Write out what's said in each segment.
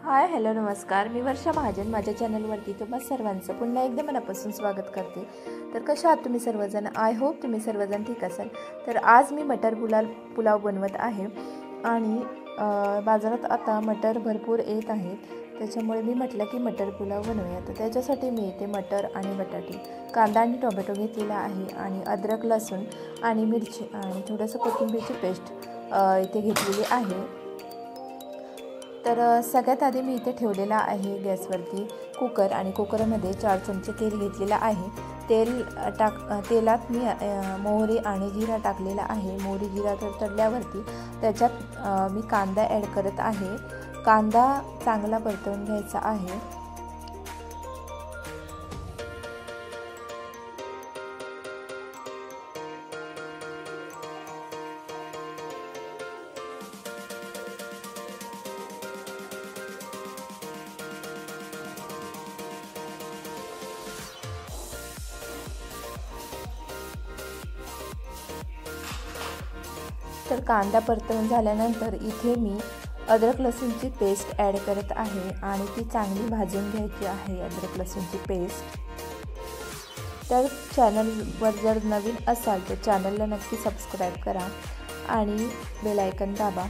Hi hello नमस्कार, मी वर्षा महाजन. माझ्या चॅनलवरती तुम्हा सर्वांचं पुन्हा एकदा मनापासून स्वागत करते. तर कशा आहात तुम्ही सर्वजण? आय होप तुम्ही सर्वजण ठीक असाल. तर आज मी मटर पुलाव बनवत आहे आणि बाजारात आता मटर भरपूर येत आहेत, त्याच्यामुळे मी म्हटलं की मटर पुलाव बनवूया. तर त्याच्यासाठी मी इथे मटर आणि बटाटे, कांदा आणि टोमॅटो घेतलेला आहे आणि अद्रक, लसूण आणि मिरची आणि थोडंसं कोथिंबीरची पेस्ट इथे घेतलेली आहे. तर सगळ्यात आधी मी इथे ठेवलेला आहे गॅसवरती कुकर आणि कुकरमध्ये 4 चमचे तेल घेतलेलं आहे. तेलात मी मोहरी आणि जिरा टाकलेला आहे. मोहरी जिरा तडल्यावरती त्याच्यात मी कांदा ॲड करत आहे. कांदा चांगला परतवून घ्यायचा आहे. तर कांदा परतवून झाल्यानंतर इथे मी अद्रक लसूणची पेस्ट ॲड करत आहे आणि ती चांगली भाजून घ्यायची आहे. अद्रक लसूणची पेस्ट. तर चॅनलवर जर नवीन असाल तर चॅनलला नक्की सबस्क्राईब करा आणि बेल आयकन दाबा.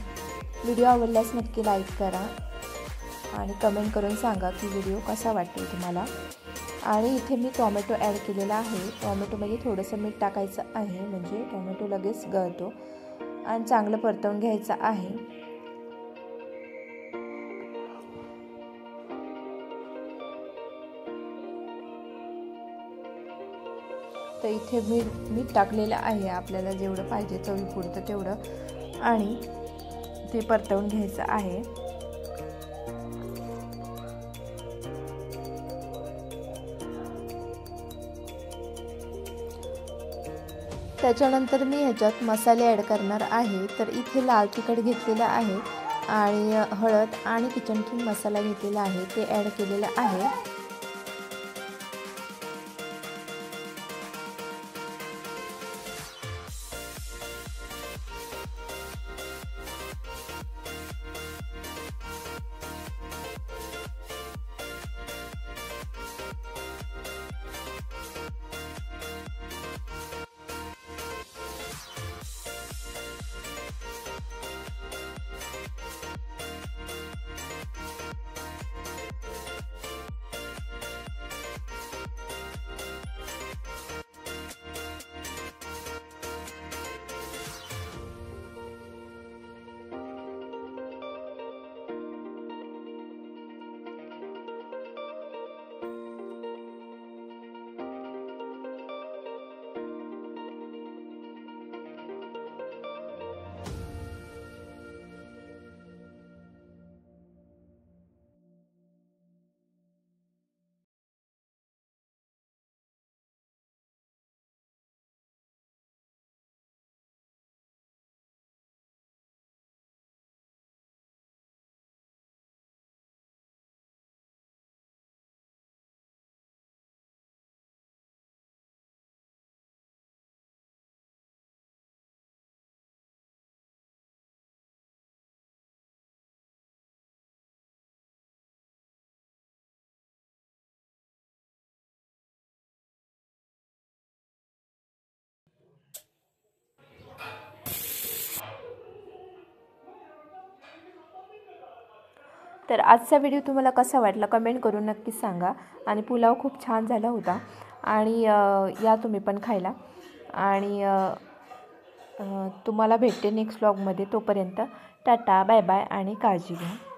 व्हिडिओ आवडल्यास नक्की लाईक करा आणि कमेंट करून सांगा की व्हिडिओ कसा वाटेल तुम्हाला. आणि इथे मी टोमॅटो ॲड केलेला आहे. टोमॅटोमध्ये थोडंसं मीठ टाकायचं आहे, म्हणजे टोमॅटो लगेच गळतो. आणि चांगलं परतवून घ्यायचं आहे. तर इथे मीठ टाकलेलं आहे, आपल्याला जेवढं पाहिजे चवीपुरतं तेवढं, आणि ते परतवून घ्यायचं आहे. त्याच्यानंतर मी ह्याच्यात मसाले ॲड करणार आहे. तर इथे लाल तिखट घेतलेलं आहे आणि हळद आणि किचन किंग मसाला घेतलेला आहे, ते ॲड केलेलं आहे. तर आजचा व्हिडिओ तुम्हाला कसा वाटला कमेंट करून नक्की सांगा. आणि पुलाव खूप छान झाला होता आणि या तुम्ही पण खायला. आणि तुम्हाला भेटते नेक्स्ट व्लॉगमध्ये. तोपर्यंत टाटा, बाय बाय आणि काळजी घ्या.